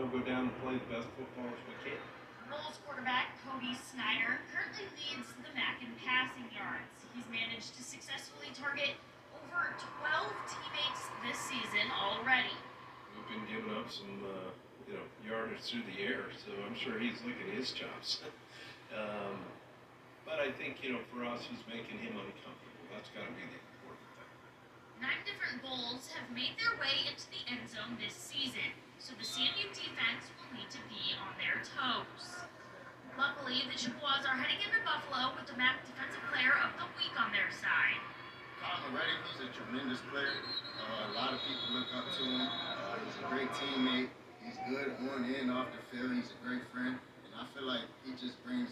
go down and play the best football as we can. Bulls quarterback Cody Snyder currently leads the MAC in passing yards. He's managed to successfully target over 12 teammates this season already. We've been giving up some, yardage through the air, so I'm sure he's licking his chops. But I think, for us, he's making him uncomfortable. That's got to be the important thing. 9 different Bulls have made their way into the end zone this season, so the CMU defense will need to be on their toes. Luckily, the Chippewas are heading into Buffalo with the MAC Defensive Player of the Week on their side. Kyle Moretti, he's a tremendous player. A lot of people look up to him. He's a great teammate. He's good on and off the field. He's a great friend. And I feel like he just brings